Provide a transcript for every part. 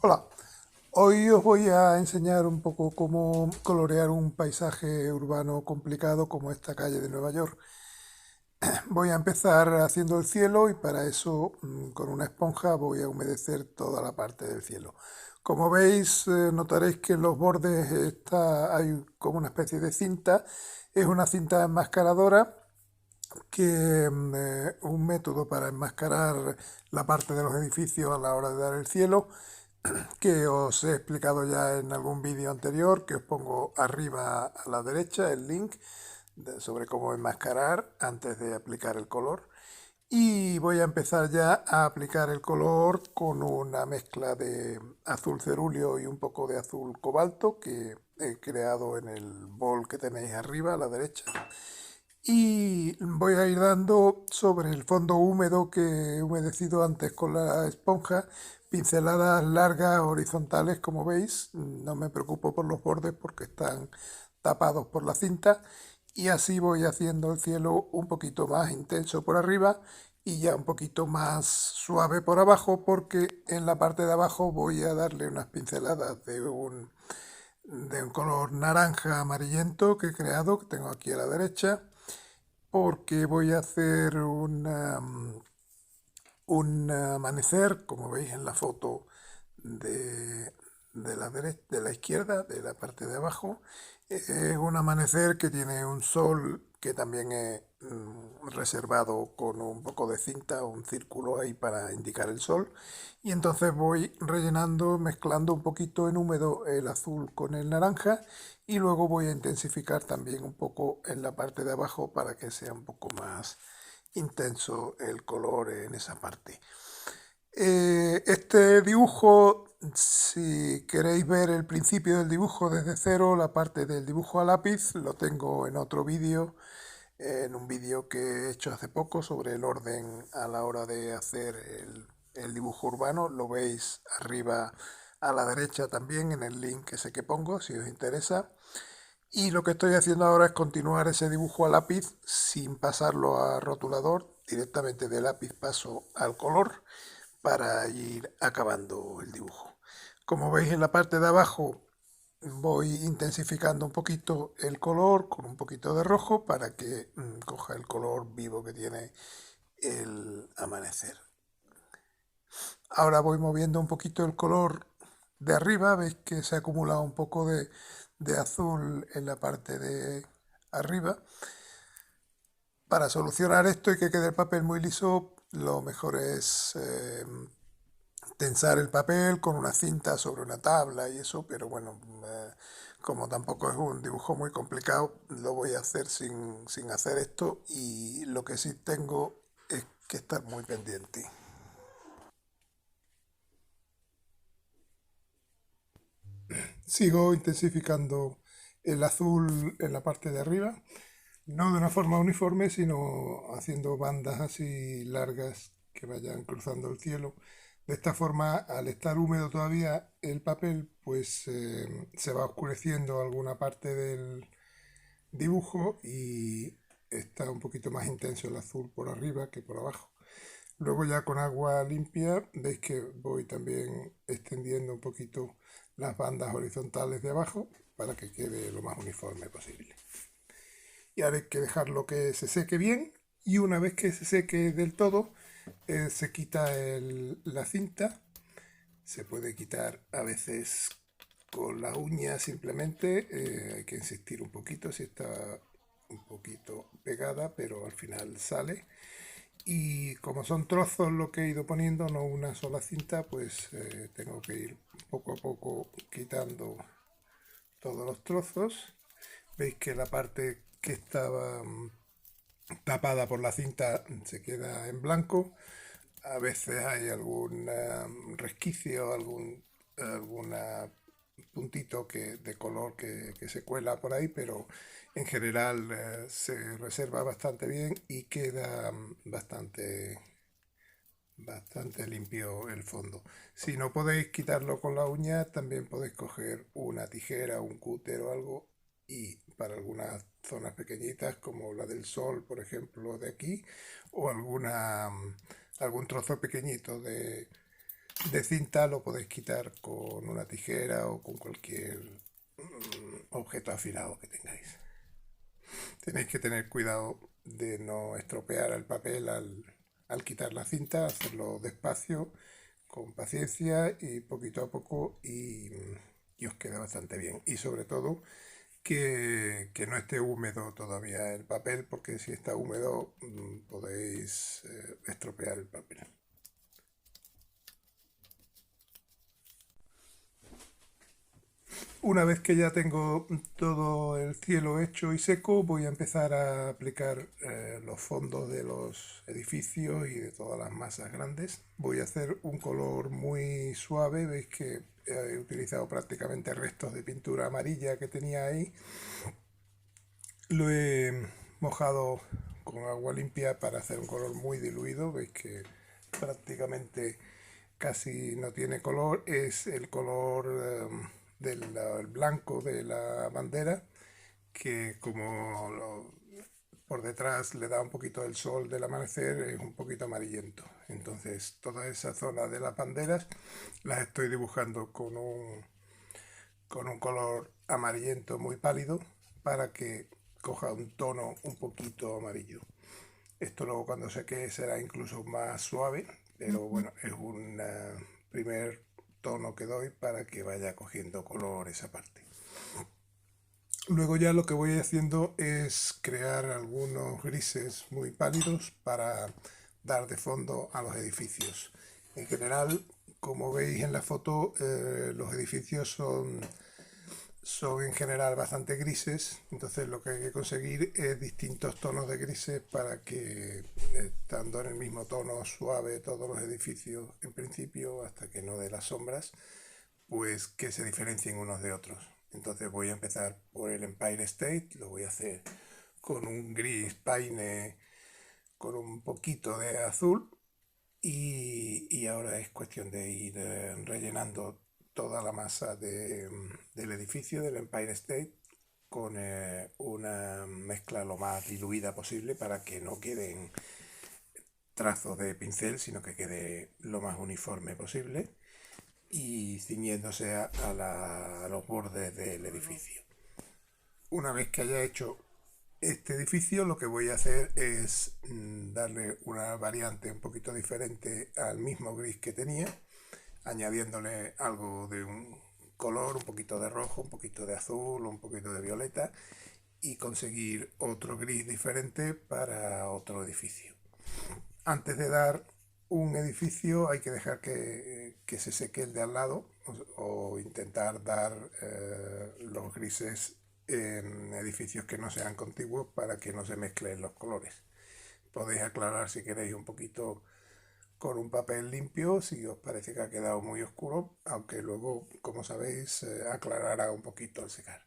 Hola, hoy os voy a enseñar un poco cómo colorear un paisaje urbano complicado como esta calle de Nueva York. Voy a empezar haciendo el cielo y para eso con una esponja voy a humedecer toda la parte del cielo. Como veis, notaréis que en los bordes hay como una especie de cinta. Es una cinta enmascaradora que un método para enmascarar la parte de los edificios a la hora de dar el cielo que os he explicado ya en algún vídeo anterior, que os pongo arriba a la derecha el link sobre cómo enmascarar antes de aplicar el color. Y voy a empezar ya a aplicar el color con una mezcla de azul cerúleo y un poco de azul cobalto que he creado en el bol que tenéis arriba a la derecha. Y voy a ir dando sobre el fondo húmedo que he humedecido antes con la esponja, pinceladas largas horizontales, como veis. No me preocupo por los bordes porque están tapados por la cinta. Y así voy haciendo el cielo un poquito más intenso por arriba y ya un poquito más suave por abajo, porque en la parte de abajo voy a darle unas pinceladas de un color naranja amarillento que he creado, que tengo aquí a la derecha, porque voy a hacer un amanecer, como veis en la foto de la izquierda, de la parte de abajo. Es un amanecer que tiene un sol que también he reservado con un poco de cinta, un círculo ahí para indicar el sol. Y entonces voy rellenando, mezclando un poquito en húmedo el azul con el naranja y luego voy a intensificar también un poco en la parte de abajo para que sea un poco más intenso el color en esa parte. Este dibujo, si queréis ver el principio del dibujo desde cero, la parte del dibujo a lápiz, lo tengo en otro vídeo, en un vídeo que he hecho hace poco sobre el orden a la hora de hacer el dibujo urbano. Lo veis arriba a la derecha también en el link ese que pongo, si os interesa. Y lo que estoy haciendo ahora es continuar ese dibujo a lápiz sin pasarlo a rotulador. Directamente de lápiz paso al color para ir acabando el dibujo. Como veis en la parte de abajo voy intensificando un poquito el color con un poquito de rojo para que coja el color vivo que tiene el amanecer. Ahora voy moviendo un poquito el color de arriba, veis que se ha acumulado un poco de azul en la parte de arriba. Para solucionar esto y que quede el papel muy liso, lo mejor es tensar el papel con una cinta sobre una tabla y eso, pero bueno, como tampoco es un dibujo muy complicado, lo voy a hacer sin hacer esto, y lo que sí tengo es que estar muy pendiente. Sigo intensificando el azul en la parte de arriba, no de una forma uniforme, sino haciendo bandas así largas que vayan cruzando el cielo. De esta forma, al estar húmedo todavía el papel, pues se va oscureciendo alguna parte del dibujo y está un poquito más intenso el azul por arriba que por abajo. Luego ya con agua limpia veis que voy también extendiendo un poquito las bandas horizontales de abajo para que quede lo más uniforme posible. Y ahora hay que dejarlo que se seque bien, y una vez que se seque del todo se quita la cinta. Se puede quitar a veces con la uña simplemente, hay que insistir un poquito si está un poquito pegada, pero al final sale. Y como son trozos lo que he ido poniendo, no una sola cinta, pues tengo que ir poco a poco quitando todos los trozos. Veis que la parte que estaba tapada por la cinta se queda en blanco. A veces hay algún resquicio, alguna puntito de color que se cuela por ahí, pero en general se reserva bastante bien y queda bastante limpio el fondo. Si no podéis quitarlo con la uña, también podéis coger una tijera, un cúter o algo, y para algunas zonas pequeñitas como la del sol, por ejemplo, de aquí, o algún trozo pequeñito de cinta lo podéis quitar con una tijera o con cualquier objeto afilado que tengáis. Tenéis que tener cuidado de no estropear el papel al quitar la cinta, hacerlo despacio, con paciencia y poquito a poco y os queda bastante bien. Y sobre todo que no esté húmedo todavía el papel, porque si está húmedo podéis estropear el papel. Una vez que ya tengo todo el cielo hecho y seco, voy a empezar a aplicar los fondos de los edificios y de todas las masas grandes. Voy a hacer un color muy suave, veis que he utilizado prácticamente restos de pintura amarilla que tenía ahí. Lo he mojado con agua limpia para hacer un color muy diluido, veis que prácticamente casi no tiene color, es el color del blanco de la bandera, que como por detrás le da un poquito el sol del amanecer, es un poquito amarillento. Entonces toda esa zona de las banderas las estoy dibujando con un color amarillento muy pálido para que coja un tono un poquito amarillo. Esto luego cuando seque será incluso más suave, pero bueno, es un primer tono que doy para que vaya cogiendo color esa parte. Luego ya lo que voy haciendo es crear algunos grises muy pálidos para dar de fondo a los edificios. En general, como veis en la foto, los edificios son en general bastante grises, entonces lo que hay que conseguir es distintos tonos de grises para que, estando en el mismo tono suave todos los edificios en principio, hasta que no dé las sombras, pues que se diferencien unos de otros. Entonces voy a empezar por el Empire State, lo voy a hacer con un gris paine con un poquito de azul y ahora es cuestión de ir rellenando toda la masa del edificio del Empire State con una mezcla lo más diluida posible para que no queden trazos de pincel, sino que quede lo más uniforme posible y ciñéndose a los bordes del edificio. Una vez que haya hecho este edificio, lo que voy a hacer es darle una variante un poquito diferente al mismo gris que tenía, añadiéndole algo de un color, un poquito de rojo, un poquito de azul, un poquito de violeta y conseguir otro gris diferente para otro edificio. Antes de dar un edificio hay que dejar que se seque el de al lado o intentar dar los grises en edificios que no sean contiguos para que no se mezclen los colores. Podéis aclarar si queréis un poquito con un papel limpio si os parece que ha quedado muy oscuro, aunque luego, como sabéis, aclarará un poquito al secar.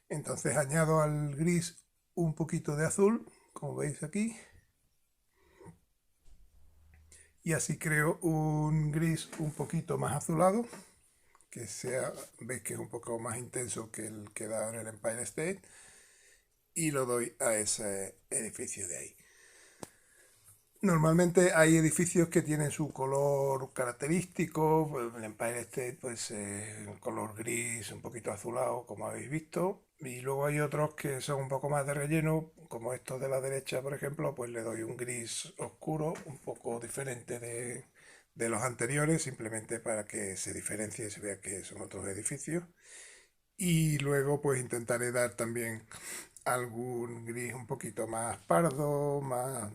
Entonces añado al gris un poquito de azul, como veis aquí, y así creo un gris un poquito más azulado, que sea, veis que es un poco más intenso que el que da en el Empire State, y lo doy a ese edificio de ahí. Normalmente hay edificios que tienen su color característico, pues, el Empire State pues un color gris, un poquito azulado, como habéis visto, y luego hay otros que son un poco más de relleno, como estos de la derecha, por ejemplo, pues le doy un gris oscuro, un poco diferente de los anteriores, simplemente para que se diferencie y se vea que son otros edificios. Y luego pues intentaré dar también algún gris un poquito más pardo, más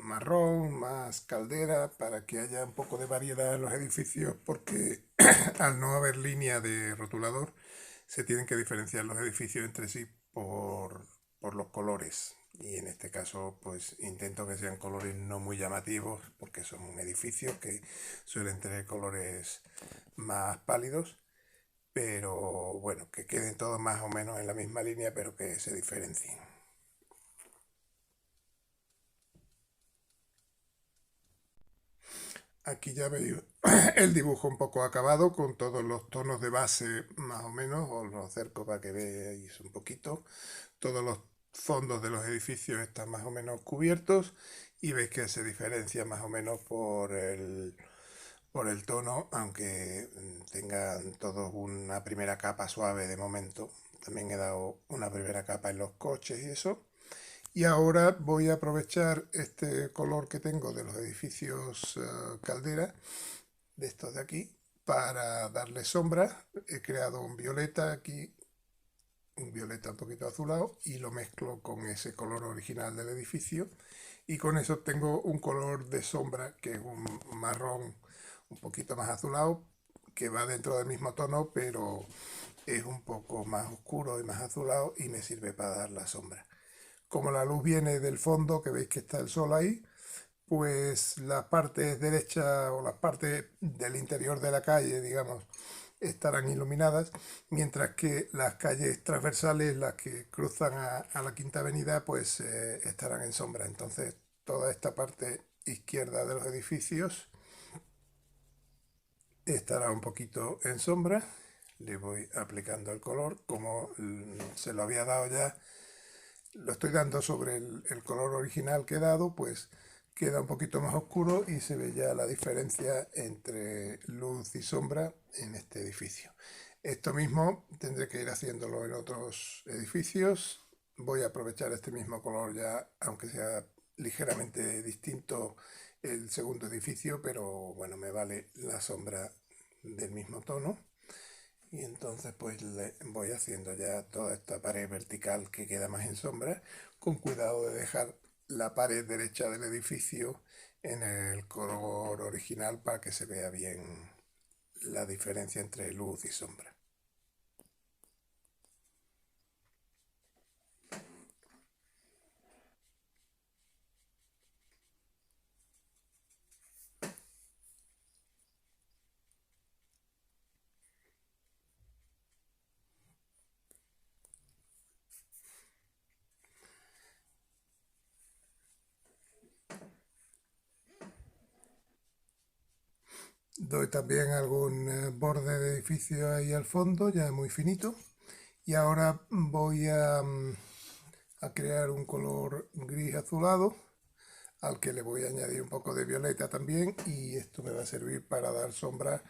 marrón, más caldera, para que haya un poco de variedad en los edificios, porque al no haber línea de rotulador, se tienen que diferenciar los edificios entre sí por los colores. Y en este caso, pues intento que sean colores no muy llamativos, porque son edificios que suelen tener colores más pálidos, pero bueno, que queden todos más o menos en la misma línea, pero que se diferencien. Aquí ya veis el dibujo un poco acabado con todos los tonos de base más o menos, os lo acerco para que veáis un poquito. Todos los fondos de los edificios están más o menos cubiertos y veis que se diferencia más o menos por el tono, aunque tengan todos una primera capa suave de momento. También he dado una primera capa en los coches y eso. Y ahora voy a aprovechar este color que tengo de los edificios Caldera, de estos de aquí, para darle sombra. He creado un violeta aquí, un violeta un poquito azulado, y lo mezclo con ese color original del edificio. Y con eso tengo un color de sombra que es un marrón un poquito más azulado, que va dentro del mismo tono, pero es un poco más oscuro y más azulado y me sirve para dar la sombra. Como la luz viene del fondo, que veis que está el sol ahí, pues las partes derechas o las partes del interior de la calle, digamos, estarán iluminadas, mientras que las calles transversales, las que cruzan a la Quinta Avenida, pues estarán en sombra. Entonces, toda esta parte izquierda de los edificios estará un poquito en sombra. Le voy aplicando el color, como se lo había dado ya, lo estoy dando sobre el color original que he dado, pues queda un poquito más oscuro y se ve ya la diferencia entre luz y sombra en este edificio. Esto mismo tendré que ir haciéndolo en otros edificios. Voy a aprovechar este mismo color ya, aunque sea ligeramente distinto el segundo edificio, pero bueno, me vale la sombra del mismo tono. Y entonces pues le voy haciendo ya toda esta pared vertical que queda más en sombra, con cuidado de dejar la pared derecha del edificio en el color original para que se vea bien la diferencia entre luz y sombra. Doy también algún borde de edificio ahí al fondo, ya muy finito. Y ahora voy a crear un color gris azulado, al que le voy a añadir un poco de violeta también, y esto me va a servir para dar sombra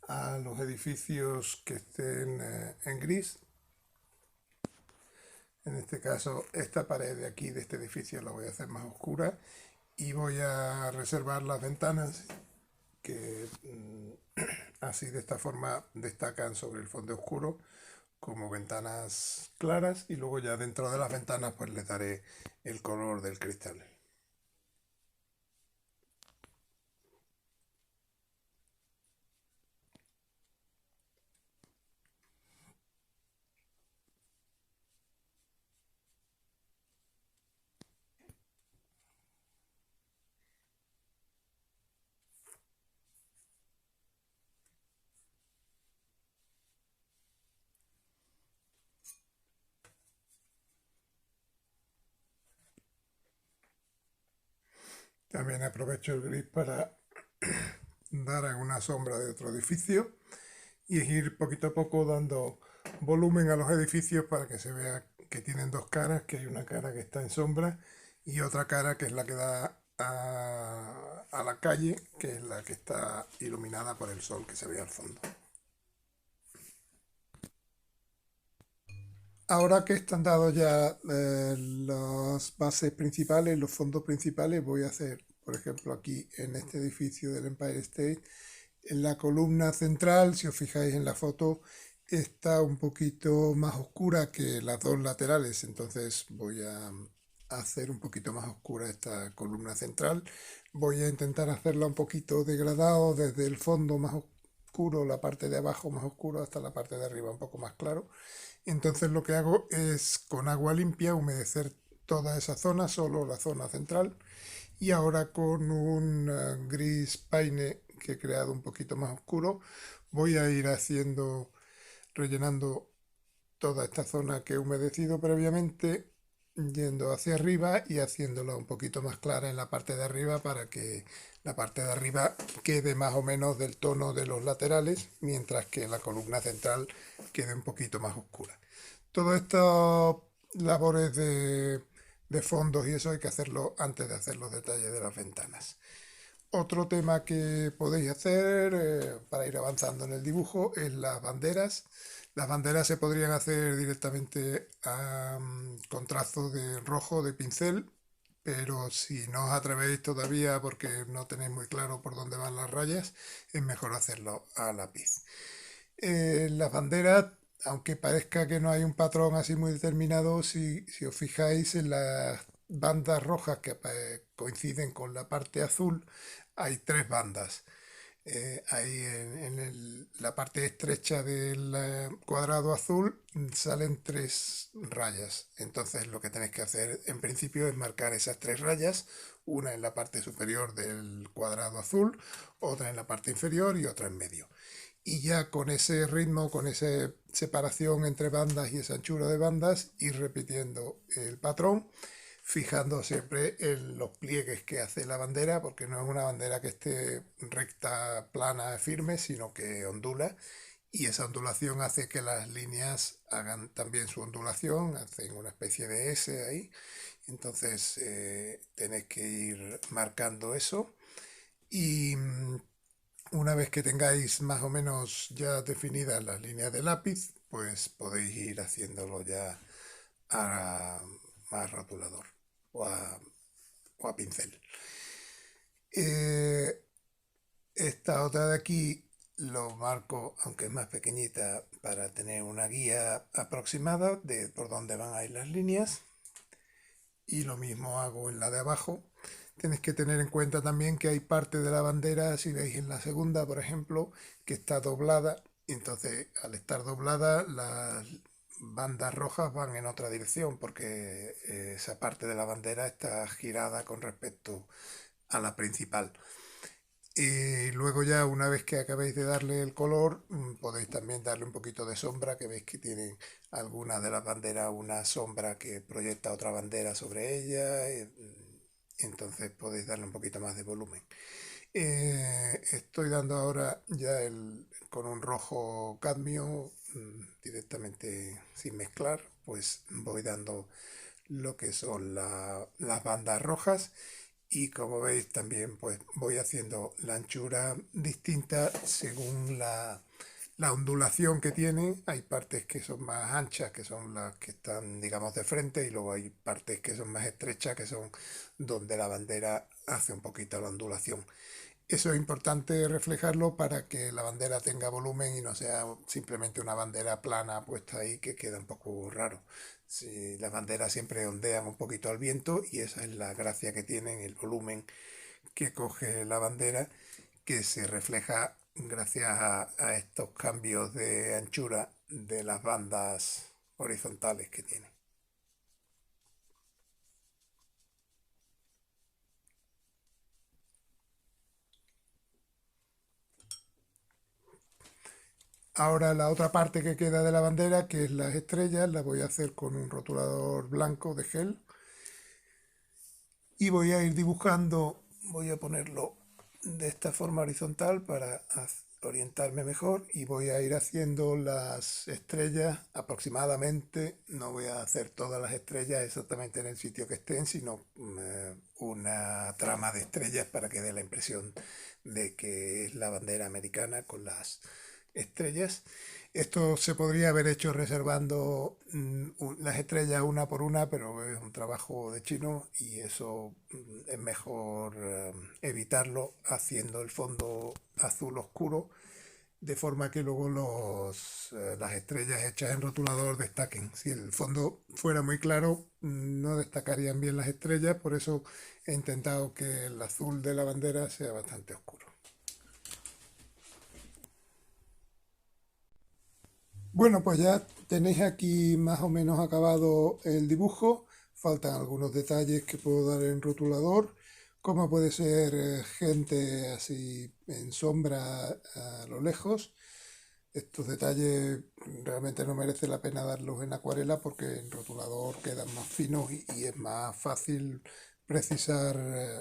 a los edificios que estén en gris. En este caso, esta pared de aquí de este edificio la voy a hacer más oscura y voy a reservar las ventanas que así de esta forma destacan sobre el fondo oscuro como ventanas claras, y luego ya dentro de las ventanas pues les daré el color del cristal. También aprovecho el gris para dar alguna sombra de otro edificio y es ir poquito a poco dando volumen a los edificios para que se vea que tienen dos caras, que hay una cara que está en sombra y otra cara que es la que da a la calle, que es la que está iluminada por el sol que se ve al fondo. Ahora que están dados ya las bases principales, los fondos principales, voy a hacer, por ejemplo, aquí en este edificio del Empire State, en la columna central, si os fijáis en la foto, está un poquito más oscura que las dos laterales, entonces voy a hacer un poquito más oscura esta columna central. Voy a intentar hacerla un poquito degradado desde el fondo más oscuro, la parte de abajo más oscuro, hasta la parte de arriba un poco más claro. Entonces lo que hago es con agua limpia humedecer toda esa zona, solo la zona central. Y ahora con un gris paine que he creado un poquito más oscuro, voy a ir haciendo, rellenando toda esta zona que he humedecido previamente, yendo hacia arriba y haciéndola un poquito más clara en la parte de arriba para que la parte de arriba quede más o menos del tono de los laterales, mientras que la columna central quede un poquito más oscura. Todo esto labores de fondos y eso hay que hacerlo antes de hacer los detalles de las ventanas. Otro tema que podéis hacer para ir avanzando en el dibujo es las banderas. Las banderas se podrían hacer directamente con trazo de rojo de pincel, pero si no os atrevéis todavía porque no tenéis muy claro por dónde van las rayas, es mejor hacerlo a lápiz. Las banderas, aunque parezca que no hay un patrón así muy determinado, si os fijáis en las bandas rojas que coinciden con la parte azul, hay tres bandas. Ahí la parte estrecha del cuadrado azul salen tres rayas. Entonces lo que tenéis que hacer en principio es marcar esas tres rayas, una en la parte superior del cuadrado azul, otra en la parte inferior y otra en medio. Y ya con ese ritmo, con esa separación entre bandas y esa anchura de bandas, ir repitiendo el patrón, fijando siempre en los pliegues que hace la bandera, porque no es una bandera que esté recta, plana, firme, sino que ondula. Y esa ondulación hace que las líneas hagan también su ondulación, hacen una especie de S ahí. Entonces tenéis que ir marcando eso. Y una vez que tengáis más o menos ya definidas las líneas de lápiz, pues podéis ir haciéndolo ya a rotulador o a, o a pincel. Eh, Esta otra de aquí lo marco, aunque es más pequeñita, para tener una guía aproximada de por dónde van a ir las líneas. Y lo mismo hago en la de abajo. Tenéis que tener en cuenta también que hay parte de la bandera, si veis en la segunda, por ejemplo, que está doblada. Y entonces, al estar doblada, las bandas rojas van en otra dirección, porque esa parte de la bandera está girada con respecto a la principal. Y luego ya una vez que acabéis de darle el color, podéis también darle un poquito de sombra, que veis que tienen algunas de las banderas una sombra que proyecta otra bandera sobre ella. Entonces podéis darle un poquito más de volumen. Estoy dando ahora ya con un rojo cadmio, directamente sin mezclar, pues voy dando lo que son las bandas rojas y como veis también pues voy haciendo la anchura distinta según la ondulación que tiene. Hay partes que son más anchas, que son las que están, digamos, de frente, y luego hay partes que son más estrechas, que son donde la bandera hace un poquito la ondulación. Eso es importante reflejarlo para que la bandera tenga volumen y no sea simplemente una bandera plana puesta ahí que queda un poco raro. Si las banderas siempre ondean un poquito al viento y esa es la gracia que tienen, el volumen que coge la bandera, que se refleja gracias a estos cambios de anchura de las bandas horizontales que tiene. Ahora la otra parte que queda de la bandera, que es las estrellas, la voy a hacer con un rotulador blanco de gel y voy a ir dibujando, voy a ponerlo de esta forma horizontal para orientarme mejor y voy a ir haciendo las estrellas aproximadamente. No voy a hacer todas las estrellas exactamente en el sitio que estén, sino una trama de estrellas para que dé la impresión de que es la bandera americana con las estrellas. Esto se podría haber hecho reservando las estrellas una por una, pero es un trabajo de chino y eso es mejor evitarlo haciendo el fondo azul oscuro, de forma que luego las estrellas hechas en rotulador destaquen. Si el fondo fuera muy claro, no destacarían bien las estrellas, por eso he intentado que el azul de la bandera sea bastante oscuro. Bueno, pues ya tenéis aquí más o menos acabado el dibujo. Faltan algunos detalles que puedo dar en rotulador, como puede ser gente así en sombra a lo lejos. Estos detalles realmente no merece la pena darlos en acuarela porque en rotulador quedan más finos y es más fácil precisar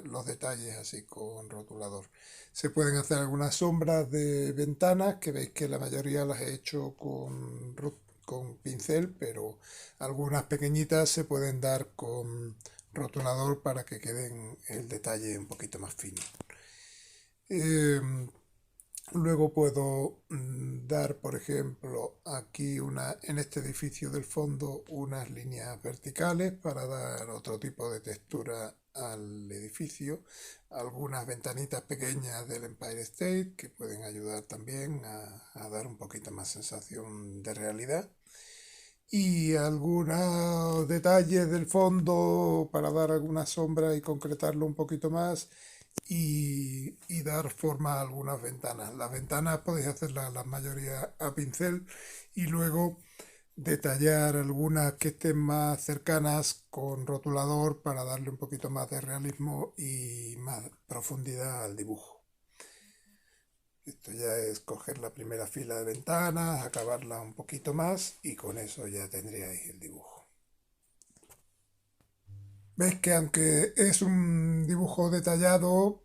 los detalles así con rotulador. Se pueden hacer algunas sombras de ventanas, que veis que la mayoría las he hecho con pincel, pero algunas pequeñitas se pueden dar con rotulador para que queden el detalle un poquito más fino. Em, Luego puedo dar, por ejemplo, aquí en este edificio del fondo unas líneas verticales para dar otro tipo de textura al edificio. Algunas ventanitas pequeñas del Empire State que pueden ayudar también a dar un poquito más sensación de realidad. Y algunos detalles del fondo para dar alguna sombra y concretarlo un poquito más y dar forma a algunas ventanas. Las ventanas podéis hacerlas la mayoría a pincel y luego detallar algunas que estén más cercanas con rotulador para darle un poquito más de realismo y más profundidad al dibujo. Esto ya es coger la primera fila de ventanas, acabarla un poquito más y con eso ya tendríais el dibujo. Ves que aunque es un dibujo detallado,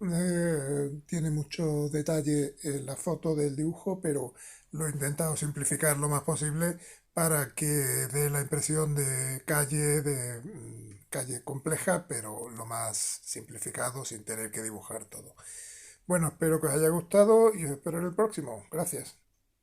tiene mucho detalle en la foto del dibujo, pero lo he intentado simplificar lo más posible para que dé la impresión de calle, calle compleja, pero lo más simplificado sin tener que dibujar todo. Bueno, espero que os haya gustado y os espero en el próximo. Gracias.